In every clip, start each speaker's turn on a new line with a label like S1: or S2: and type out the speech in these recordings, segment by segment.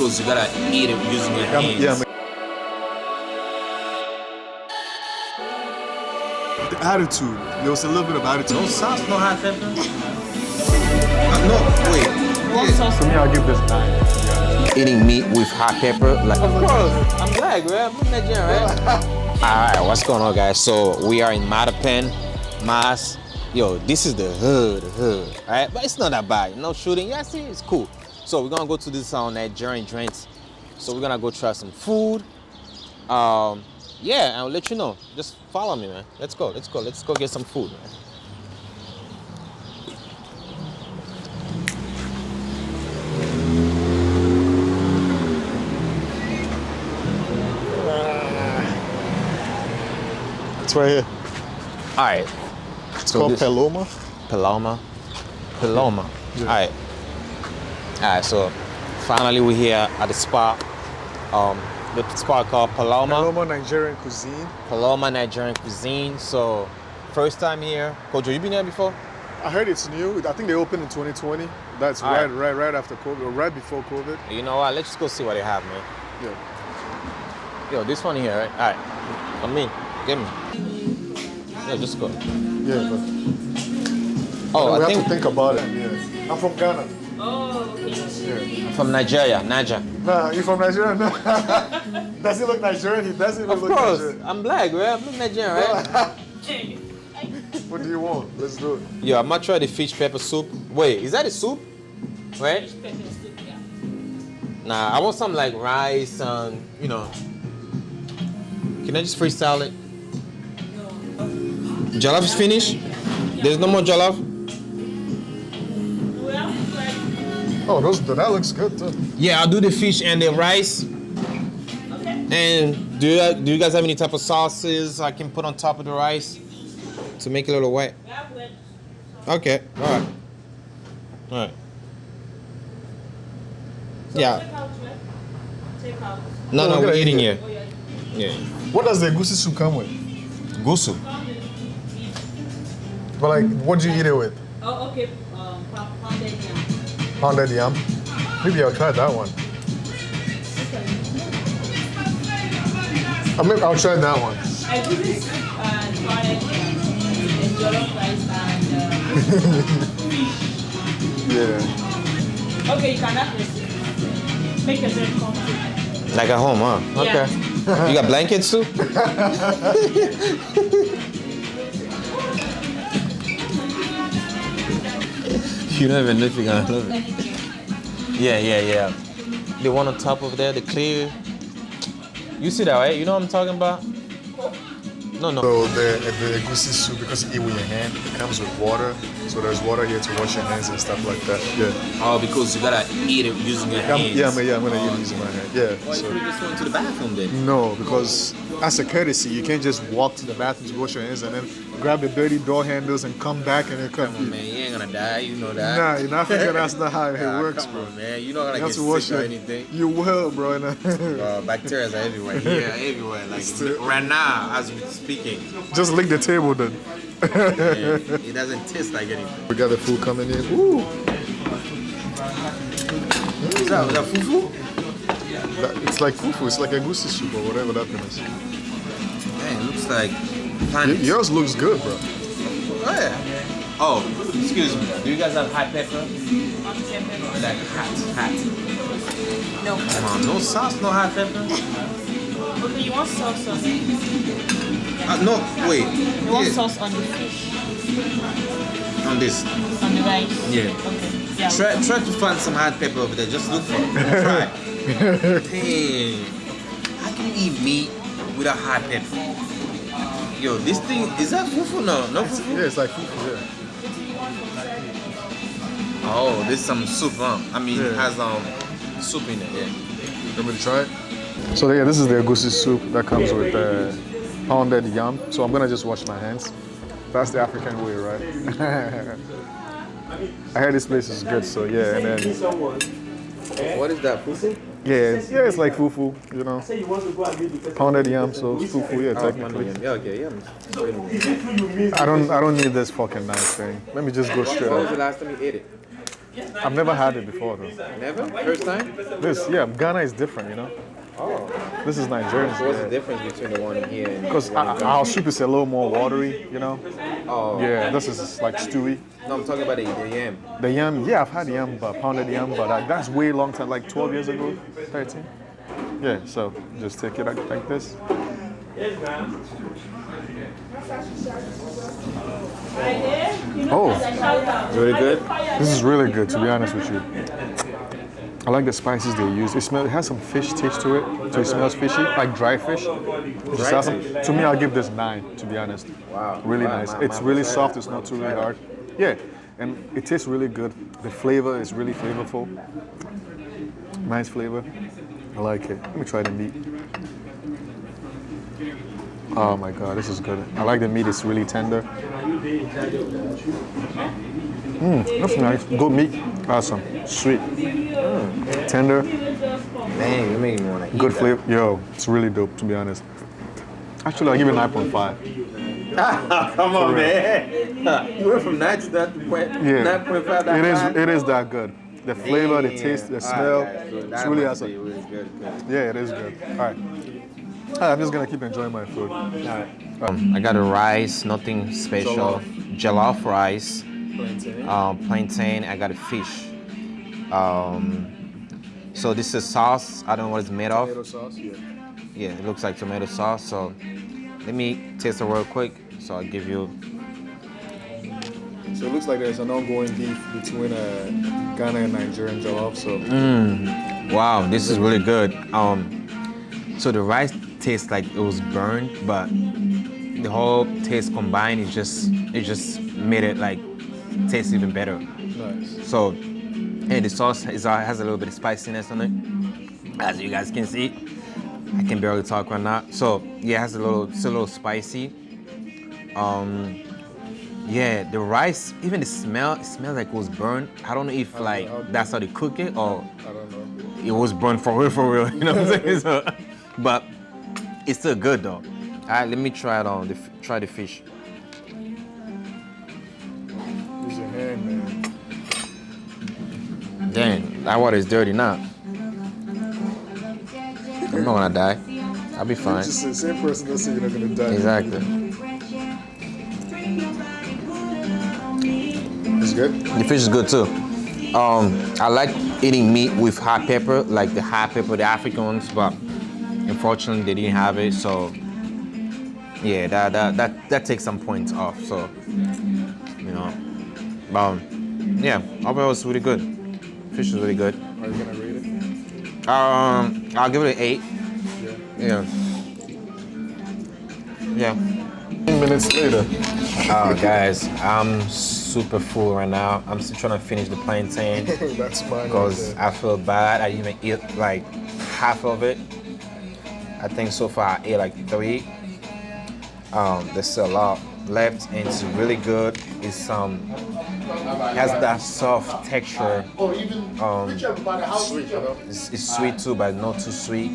S1: because you gotta eat it using your hands.
S2: Yeah. The attitude. There was a little bit of attitude.
S1: No sauce, no hot pepper. No, wait.
S3: One sauce.
S2: For me, I'll give this 9.
S1: Eating meat with hot pepper, like.
S3: Of course. I'm black, right? I'm Nigerian, right?
S1: Alright, what's going on, guys? So we are in Matapen, Mas. Yo, this is the hood, right? But it's not that bad. No shooting. Yeah, see, it's cool. So we're gonna go to this Nigerian joint. So we're gonna go try some food. Yeah, I'll let you know. Just follow me, man. Let's go get some food, man.
S2: It's right here.
S1: All right.
S2: It's called Paloma.
S1: Paloma.
S2: Yeah.
S1: All right. So finally we're here at the spot. The spot called Paloma.
S2: Paloma Nigerian cuisine.
S1: Paloma Nigerian cuisine. So first time here. Kojo, you been here before?
S2: I heard it's new. I think they opened in 2020. That's
S1: All
S2: right after COVID, or right before COVID.
S1: You know what? Let's just go see what they have, man.
S2: Yeah.
S1: Yo, this one here, right? All right. Come in. Give me. Yeah, just go.
S2: Yeah, but
S1: Oh,
S2: we
S1: I
S2: have to think about it. Yeah. I'm from Ghana.
S3: Oh, okay.
S2: Yeah.
S1: from Nigeria, Niger.
S2: Nah, you from Nigeria? No. Does he look Nigerian? He doesn't even
S1: Of
S2: look
S1: course.
S2: Nigerian.
S1: I'm black, right? I'm Nigerian, right?
S2: What do you want? Let's do it.
S1: Yo, I'm gonna try the fish pepper soup. Wait, is that a soup? Right? Nah, I want some like rice and, you know. Can I just freestyle it? Jollof is finished? There's no more jollof?
S2: Oh, that looks good too.
S1: Yeah, I'll do the fish and the rice.
S3: Okay.
S1: And do you guys have any type of sauces I can put on top of the rice to make it a little wet? Okay, all right. All right. Yeah.
S3: Take out.
S1: No, we're eating here.
S3: Oh, yeah.
S1: Yeah.
S2: What does the egusi soup come with?
S1: Gusu.
S2: But like, what do you eat it with?
S3: Oh, okay. Pounded yam.
S2: Pounded yam? Maybe I'll try that one. I'll try that one.
S3: I do this pounded yam and jollof rice and
S2: Yeah.
S3: okay, you can have this. Make yourself comfortable.
S1: Like at home, huh?
S3: Yeah.
S1: Okay. You got blankets too? You don't even know if you're gonna love it. Yeah. The one on top of there, the clear. You see that, right? You know what I'm talking about? No.
S2: So the egusi soup, because you eat with your hand, it comes with water. So there's water here to wash your hands and stuff like that. Yeah.
S1: Oh, because you gotta eat it using your hands.
S2: I'm gonna eat it using my hand. Yeah.
S1: Why
S2: So.
S1: you just went to the bathroom then?
S2: No, because as a courtesy, you can't just walk to the bathroom to wash your hands and then grab the dirty door handles and come back and then come.
S1: Come on, man, you ain't gonna die, you know that.
S2: Nah, in Africa, that's not how it works,
S1: come
S2: bro.
S1: on, man. You're not gonna
S2: You
S1: get
S2: have to wash
S1: sick or
S2: it.
S1: anything.
S2: You will, bro.
S1: Bacteria are everywhere. Yeah, everywhere. Like right now, as we're speaking.
S2: Just lick the table then.
S1: Yeah, it doesn't taste like anything.
S2: We got the food coming in. Ooh.
S1: Is that fufu?
S2: It's like fufu. It's like a goosey soup or whatever that thing is.
S1: Man, it looks like pancakes.
S2: Yours looks good, bro.
S1: Oh, yeah. Oh, excuse me. Do you guys have hot pepper? Like hot.
S3: No.
S1: Come on, no sauce, no hot pepper?
S3: Okay, you want sauce on it?
S1: No, wait.
S3: You want sauce on the fish?
S1: On this.
S3: On the rice?
S1: Yeah.
S3: Okay. Yeah.
S1: Try to find some hot pepper over there. Just look for it. Try. Dang. How can you eat meat with a hot pepper? Yo, this thing, is that fufu? No fufu?
S2: Yeah, it's like fufu, yeah.
S1: Oh, this is some soup, huh? I mean, it
S2: Yeah.
S1: has soup in it, yeah.
S2: You want me to try it? So yeah, this is the egusi soup that comes with pounded yam. So I'm gonna just wash my hands. That's the African way, right? I heard this place is good, so yeah, and then
S1: What is that, fufu?
S2: yeah, it's like fufu, you know. Pounded yam, so it's fufu, yeah, technically.
S1: Yeah, okay, yeah.
S2: I don't need this fucking nice thing. Let me just go straight
S1: When was
S2: up.
S1: the last time you ate it?
S2: I've never had it before though.
S1: Never? First time?
S2: Ghana is different, you know.
S1: Oh.
S2: This is Nigerian.
S1: So what's the difference between the one here and
S2: Because
S1: the one in Ghana?
S2: our soup is a little more watery, you know.
S1: Oh.
S2: Yeah, this is like stewy.
S1: No, I'm talking about the yam.
S2: The yam, yeah, I've had yam, but pounded yam, but that's way long time, like 12 years ago, 13. Yeah, so just take it like this. Oh,
S1: Really good?
S2: this is really good, to be honest with you. I like the spices they use. It has some fish taste to it, so it smells fishy, like dry fish.
S1: Dry fish?
S2: To me, I'll give this 9, to be honest.
S1: Wow.
S2: Really
S1: Wow,
S2: nice.
S1: my-
S2: It's
S1: my-
S2: really
S1: try
S2: soft.
S1: that.
S2: It's not too really
S1: Try
S2: hard. Yeah, and it tastes really good. The flavor is really flavorful. Nice flavor. I like it. Let me try the meat. Oh my God, this is good. I like the meat. It's really tender. That's nice. Good meat. Awesome. Sweet. Tender.
S1: Man, you make me want to eat
S2: Good
S1: that.
S2: flavor. Yo, it's really dope, to be honest. Actually, I'll give it 9.5.
S1: Come on, man. You went from 9 to that point,
S2: Yeah.
S1: 9.5. That high?
S2: It is that good. The flavor, the taste, the smell. It's really awesome.
S1: Really good.
S2: Yeah, it is good. All right. I'm just gonna keep enjoying my food.
S1: I got a rice, nothing special. Jollof rice, plantain. I got a fish. So this is sauce. I don't know what it's made of.
S2: Tomato sauce, yeah.
S1: Yeah, it looks like tomato sauce. So let me taste it real quick. So I'll give you.
S2: So it looks like there's an ongoing beef between Ghana and Nigerian jollof. So
S1: Wow, this is really good. So the rice tastes like it was burned, but the whole taste combined, it just made it like taste even better.
S2: nice.
S1: So, and the sauce has a little bit of spiciness on it, as you guys can see. I can barely talk right now. So yeah, it's a little spicy. Yeah, the rice, even the smell, it smells like it was burned. I don't know if like that's how they cook it or
S2: I don't know.
S1: it was burned for real. You know what I'm saying? So, but it's still good though. All right, let me try it on. Try the fish.
S2: Use your hand, man.
S1: Dang, that water is dirty now. I'm not gonna die. I'll be fine.
S2: Just the same person that say you're not gonna die.
S1: Exactly.
S2: It's good.
S1: The fish is good too. I like eating meat with hot pepper, like the hot pepper, the African ones, but unfortunately they didn't have it. So yeah, that takes some points off. So you know, yeah, overall it's really good. Fish is really good.
S2: Are you gonna rate it?
S1: I'll give it an 8.
S2: Yeah.
S1: Yeah.
S2: 10 minutes later.
S1: Oh, guys, I'm super full right now. I'm still trying to finish the plantain
S2: That's mine.
S1: because
S2: right
S1: I feel bad. I didn't even eat like half of it. I think so far I ate like 3. There's still a lot left, and it's really good. It's has that soft texture.
S2: Sweet, you know?
S1: It's sweet too, but not too sweet.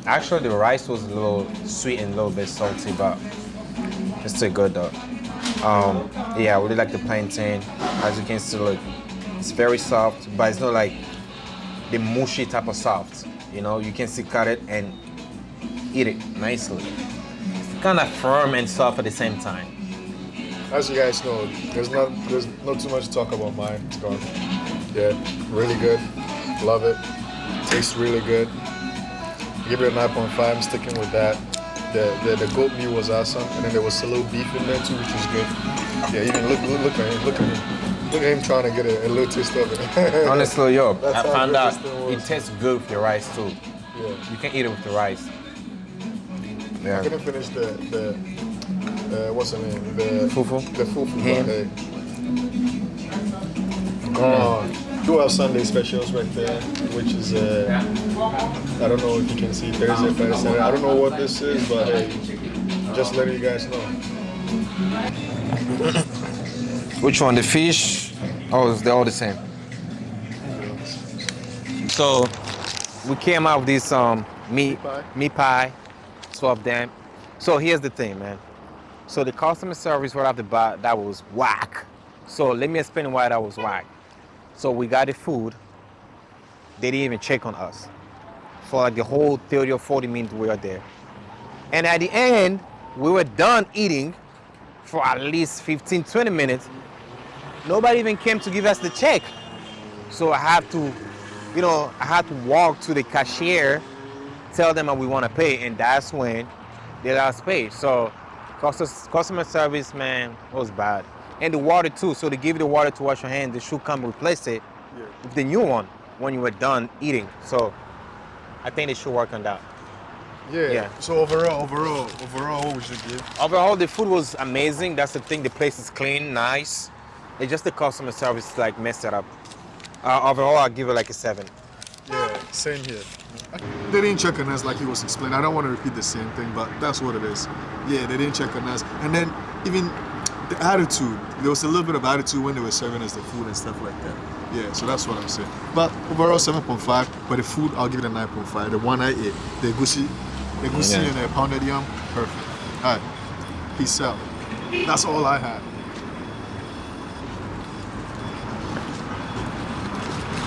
S1: Actually, the rice was a little sweet and a little bit salty, but it's still good though. Yeah, I really like the plantain. As you can see, look, it's very soft, but it's not like the mushy type of soft. You know, you can still cut it and eat it nicely. It's kind of firm and soft at the same time.
S2: As you guys know, there's not too much to talk about mine. It's gone. Yeah, really good. Love it. Tastes really good. Give it a 9.5. I'm sticking with that. The goat meat was awesome, and then there was a little beef in there too, which was good. Yeah, even look at him. Look at him trying to get a little taste of it.
S1: Honestly, yo,
S2: That's
S1: I
S2: how
S1: found
S2: good
S1: out
S2: this thing was.
S1: it tastes good with the rice too.
S2: Yeah.
S1: You can eat it with the rice.
S2: I
S1: Yeah.
S2: couldn't finish the what's the name? The
S1: Fufu?
S2: The fufu.
S1: Ham.
S2: Oh, 2 hour Sunday specials right there, which is I don't know if you can see Thursday, Friday, Saturday. I don't know what this is, but hey, just letting you guys know.
S1: Which one? The fish? Oh, they're all the same. So we came out with this meat pie, 2 of them. So here's the thing, man. So the customer service right off the bat, that was whack. So let me explain why that was whack. So we got the food. They didn't even check on us for like the whole 30 or 40 minutes we were there. And at the end, we were done eating for at least 15, 20 minutes. Nobody even came to give us the check. So I had to, I had to walk to the cashier, tell them what we want to pay, and that's when they let us pay. So customer service, man, was bad. And the water too. So they give you the water to wash your hands. They should come replace it with the new one when you were done eating. So I think they should work on that.
S2: Yeah. So overall, what would you give?
S1: Overall, the food was amazing. That's the thing. The place is clean, nice. It's just the customer service like messed it up. Overall, I'll give it like a 7.
S2: Yeah, same here. They didn't check on us like he was explaining. I don't want to repeat the same thing, but that's what it is. Yeah, they didn't check on us. And then even the attitude, there was a little bit of attitude when they were serving us the food and stuff like that. Yeah, so that's what I'm saying. But overall 7.5, but the food I'll give it a 9.5. The one I ate, the egusi and the pounded yam, perfect. All right, peace out. That's all I had.